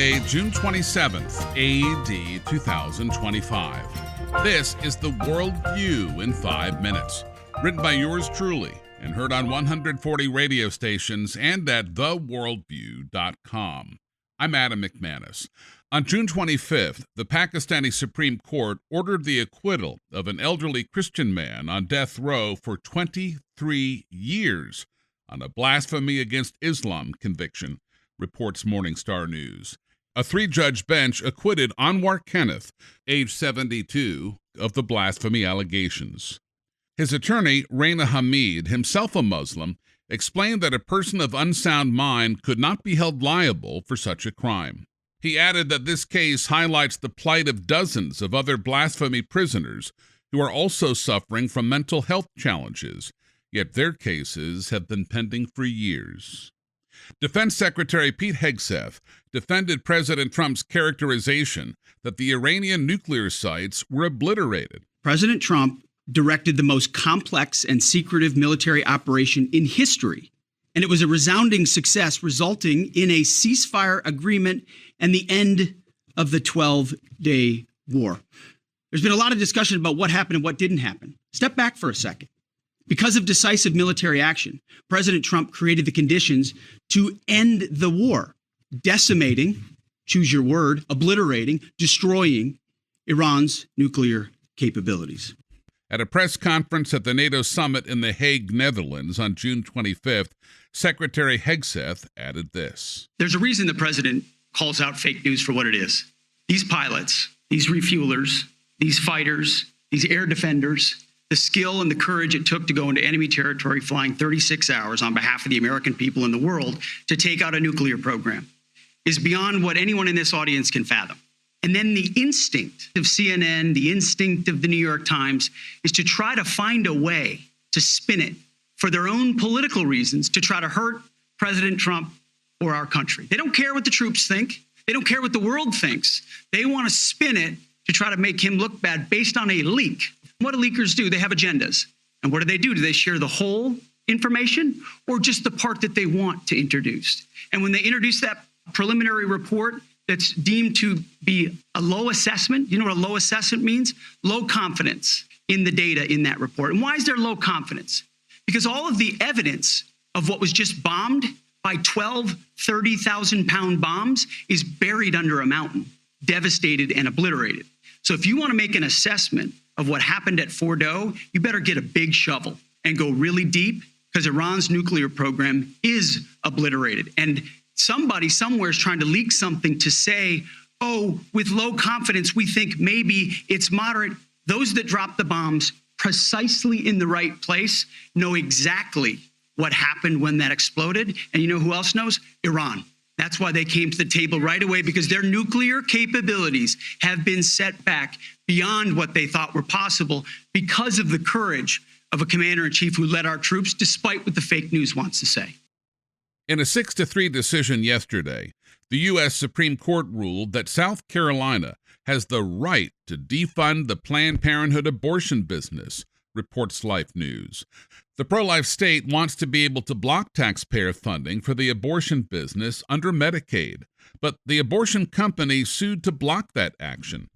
Thursday, June 27th, AD 2025. This is the World View in 5 minutes, written by yours truly and heard on 140 radio stations and at theworldview.com. I'm Adam McManus. On June 25th, the Pakistani Supreme Court ordered the acquittal of an elderly Christian man on death row for 23 years on a blasphemy against Islam conviction, reports Morning Star News. A 3-judge bench acquitted Anwar Kenneth, age 72, of the blasphemy allegations. His attorney, Raina Hamid, himself a Muslim, explained that a person of unsound mind could not be held liable for such a crime. He added that this case highlights the plight of dozens of other blasphemy prisoners who are also suffering from mental health challenges, yet their cases have been pending for years. Defense Secretary Pete Hegseth defended President Trump's characterization that the Iranian nuclear sites were obliterated. President Trump directed the most complex and secretive military operation in history, and it was a resounding success, resulting in a ceasefire agreement and the end of the 12-day war. There's been a lot of discussion about what happened and what didn't happen. Step back for a second. Because of decisive military action, President Trump created the conditions to end the war, decimating, choose your word, obliterating, destroying Iran's nuclear capabilities. At a press conference at the NATO summit in The Hague, Netherlands on June 25th, Secretary Hegseth added this. There's a reason the president calls out fake news for what it is. These pilots, these refuelers, these fighters, these air defenders, the skill and the courage it took to go into enemy territory flying 36 hours on behalf of the American people and the world to take out a nuclear program is beyond what anyone in this audience can fathom. And then the instinct of CNN, the instinct of the New York Times is to try to find a way to spin it for their own political reasons to try to hurt President Trump or our country. They don't care what the troops think. They don't care what the world thinks. They want to spin it to try to make him look bad based on a leak. What do leakers do? They have agendas. And what do? Do they share the whole information or just the part that they want to introduce? And when they introduce that preliminary report that's deemed to be a low assessment, you know what a low assessment means? Low confidence in the data in that report. And why is there low confidence? Because all of the evidence of what was just bombed by 12 30,000-pound bombs is buried under a mountain, devastated and obliterated. So if you want to make an assessment of what happened at Fordo, you better get a big shovel and go really deep, because Iran's nuclear program is obliterated. And somebody somewhere is trying to leak something to say, oh, with low confidence, we think maybe it's moderate. Those that dropped the bombs precisely in the right place know exactly what happened when that exploded. And you know who else knows? Iran. That's why they came to the table right away, because their nuclear capabilities have been set back beyond what they thought were possible because of the courage of a commander-in-chief who led our troops, despite what the fake news wants to say. In a 6-3 decision yesterday, the U.S. Supreme Court ruled that South Carolina has the right to defund the Planned Parenthood abortion business, reports Life News. The pro-life state wants to be able to block taxpayer funding for the abortion business under Medicaid, but the abortion company sued to block that action.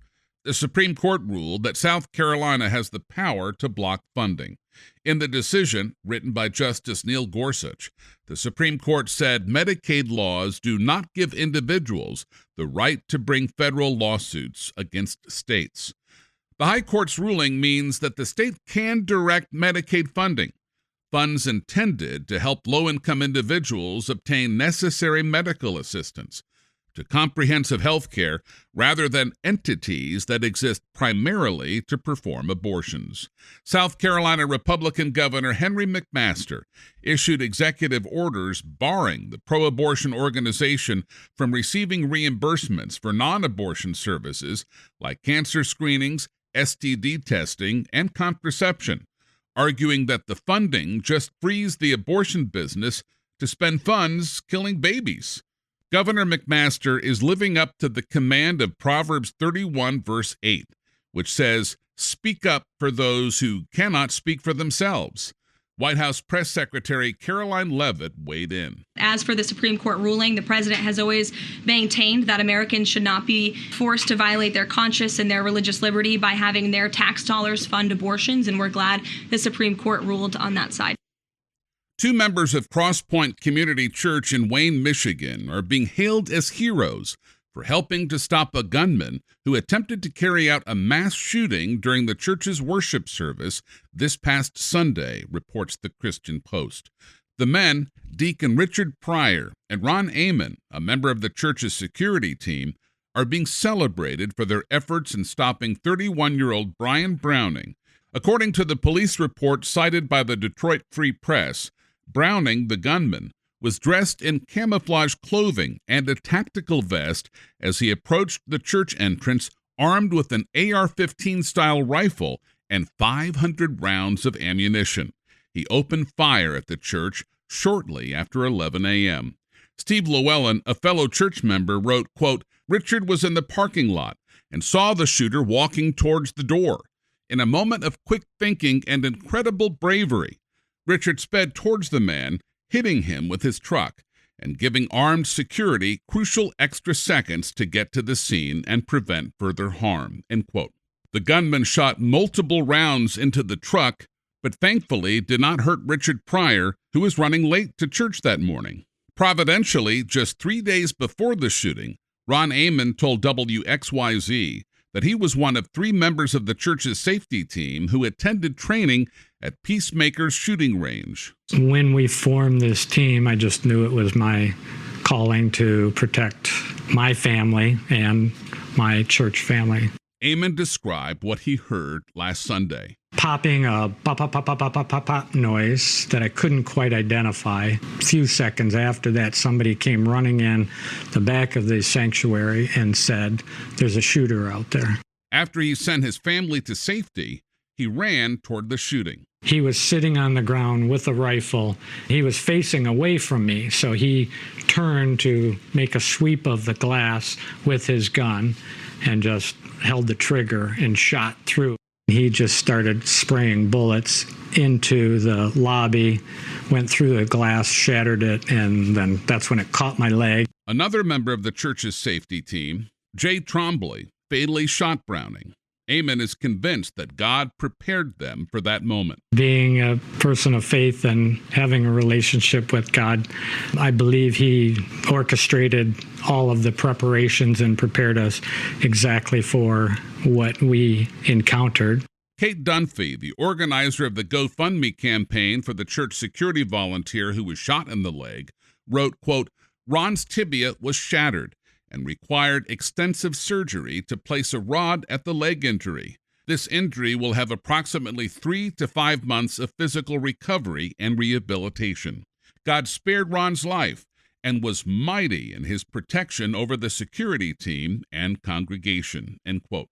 The Supreme Court ruled that South Carolina has the power to block funding. In the decision, written by Justice Neil Gorsuch, the Supreme Court said Medicaid laws do not give individuals the right to bring federal lawsuits against states. The High Court's ruling means that the state can direct Medicaid funding, funds intended to help low-income individuals obtain necessary medical assistance, to comprehensive health care rather than entities that exist primarily to perform abortions. South Carolina Republican Governor Henry McMaster issued executive orders barring the pro-abortion organization from receiving reimbursements for non-abortion services like cancer screenings, STD testing, and contraception, arguing that the funding just frees the abortion business to spend funds killing babies. Governor McMaster is living up to the command of Proverbs 31, verse 8, which says, "Speak up for those who cannot speak for themselves. White House Press Secretary Caroline Leavitt weighed in. As for the Supreme Court ruling, the president has always maintained that Americans should not be forced to violate their conscience and their religious liberty by having their tax dollars fund abortions, and we're glad the Supreme Court ruled on that side. 2 members of Cross Point Community Church in Wayne, Michigan, are being hailed as heroes for helping to stop a gunman who attempted to carry out a mass shooting during the church's worship service this past Sunday, reports the Christian Post. The men, Deacon Richard Pryor and Ron Amon, a member of the church's security team, are being celebrated for their efforts in stopping 31-year-old Brian Browning. According to the police report cited by the Detroit Free Press, Browning, the gunman, was dressed in camouflage clothing and a tactical vest as he approached the church entrance armed with an AR-15-style rifle and 500 rounds of ammunition. He opened fire at the church shortly after 11 a.m. Steve Llewellyn, a fellow church member, wrote, quote, "Richard was in the parking lot and saw the shooter walking towards the door. In a moment of quick thinking and incredible bravery, Richard sped towards the man, hitting him with his truck and giving armed security crucial extra seconds to get to the scene and prevent further harm," end quote. The gunman shot multiple rounds into the truck, but thankfully did not hurt Richard Pryor, who was running late to church that morning. Providentially, just 3 days before the shooting, Ron Amon told WXYZ that he was one of 3 members of the church's safety team who attended training at Peacemaker's shooting range. When we formed this team, I just knew it was my calling to protect my family and my church family. Amon described what he heard last Sunday. Popping a pop, pop, pop, pop, pop, pop, pop, pop noise that I couldn't quite identify. A few seconds after that, somebody came running in the back of the sanctuary and said, "There's a shooter out there." After he sent his family to safety, he ran toward the shooting. He was sitting on the ground with a rifle. He was facing away from me, so he turned to make a sweep of the glass with his gun and just held the trigger and shot through. He just started spraying bullets into the lobby, went through the glass, shattered it, and then that's when it caught my leg. Another member of the church's safety team, Jay Trombley, fatally shot Browning. Amon is convinced that God prepared them for that moment. Being a person of faith and having a relationship with God, I believe he orchestrated all of the preparations and prepared us exactly for what we encountered. Kate Dunphy, the organizer of the GoFundMe campaign for the church security volunteer who was shot in the leg, wrote, quote, "Ron's tibia was shattered and required extensive surgery to place a rod at the leg injury. This injury will have approximately 3 to 5 months of physical recovery and rehabilitation. God spared Ron's life and was mighty in his protection over the security team and congregation," end quote.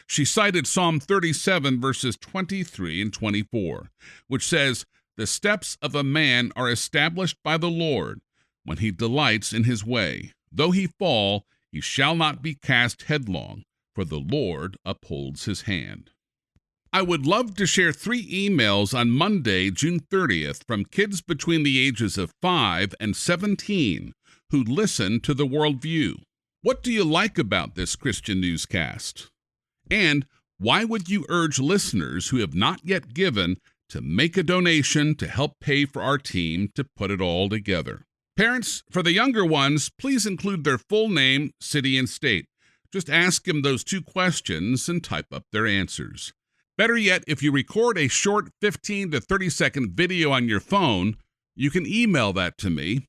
She cited Psalm 37, verses 23 and 24, which says, "The steps of a man are established by the Lord when he delights in his way. Though he fall, he shall not be cast headlong, for the Lord upholds his hand." I would love to share 3 emails on Monday, June 30th, from kids between the ages of 5 and 17 who listen to The Worldview. What do you like about this Christian newscast? And why would you urge listeners who have not yet given to make a donation to help pay for our team to put it all together? Parents, for the younger ones, please include their full name, city, and state. Just ask them those 2 questions and type up their answers. Better yet, if you record a short 15 to 30-second video on your phone, you can email that to me,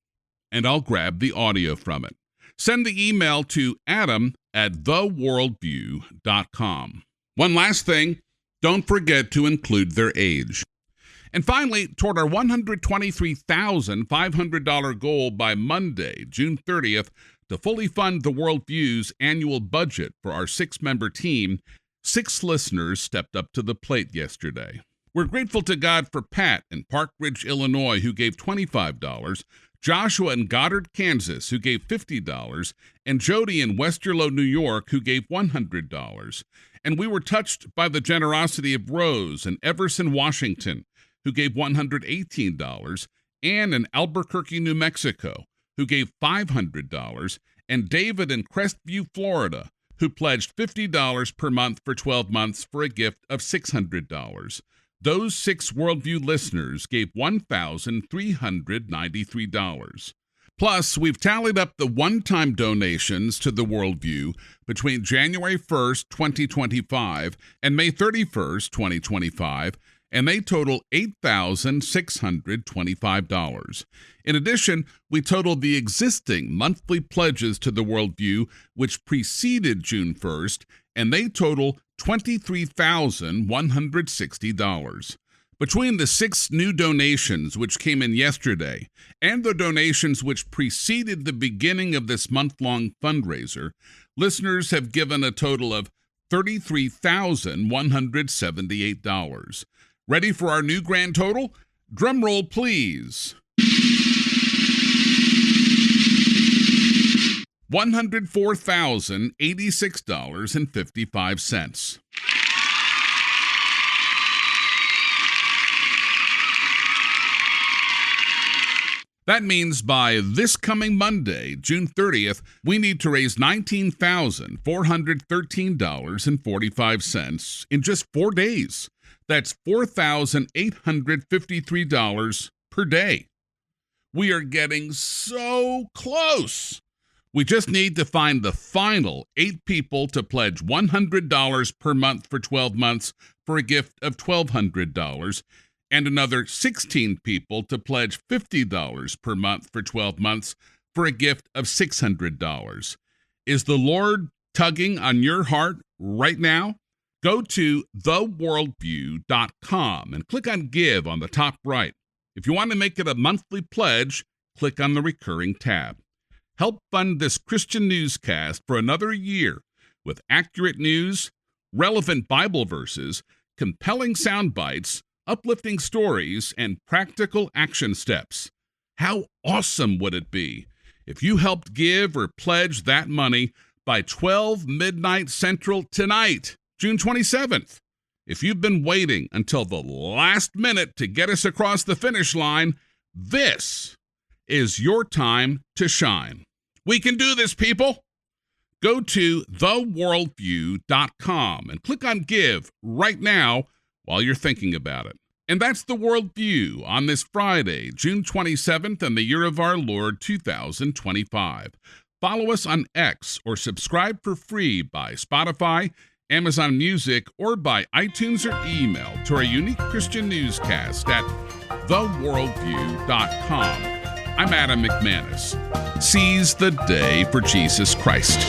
and I'll grab the audio from it. Send the email to adam@theworldview.com. One last thing, don't forget to include their age. And finally, toward our $123,500 goal by Monday, June 30th, to fully fund The Worldview's annual budget for our 6-member team, 6 listeners stepped up to the plate yesterday. We're grateful to God for Pat in Park Ridge, Illinois, who gave $25, Joshua in Goddard, Kansas, who gave $50, and Jody in Westerlo, New York, who gave $100. And we were touched by the generosity of Rose in Everson, Washington, who gave $118, Ann in Albuquerque, New Mexico, who gave $500, and David in Crestview, Florida, who pledged $50 per month for 12 months for a gift of $600. Those 6 Worldview listeners gave $1,393. Plus, we've tallied up the one-time donations to the Worldview between January 1st, 2025 and May 31st, 2025, and they total $8,625. In addition, we totaled the existing monthly pledges to the Worldview, which preceded June 1st, and they total $23,160. Between the 6 new donations which came in yesterday and the donations which preceded the beginning of this month-long fundraiser, listeners have given a total of $33,178. Ready for our new grand total? Drum roll, please. $104,086.55. That means by this coming Monday, June 30th, we need to raise $19,413.45 in just 4 days. That's $4,853 per day. We are getting so close. We just need to find the final 8 people to pledge $100 per month for 12 months for a gift of $1,200, and another 16 people to pledge $50 per month for 12 months for a gift of $600. Is the Lord tugging on your heart right now? Go to theworldview.com and click on Give on the top right. If you want to make it a monthly pledge, click on the Recurring tab. Help fund this Christian newscast for another year with accurate news, relevant Bible verses, compelling sound bites, uplifting stories, and practical action steps. How awesome would it be if you helped give or pledge that money by 12 midnight Central tonight, June 27th? If you've been waiting until the last minute to get us across the finish line, this is your time to shine. We can do this, people. Go to theworldview.com and click on Give right now while you're thinking about it. And that's the Worldview on this Friday, June 27th, in the year of our Lord 2025. Follow us on X or subscribe for free by Spotify, Amazon Music, or by iTunes or email to our unique Christian newscast at theworldview.com. I'm Adam McManus. Seize the day for Jesus Christ.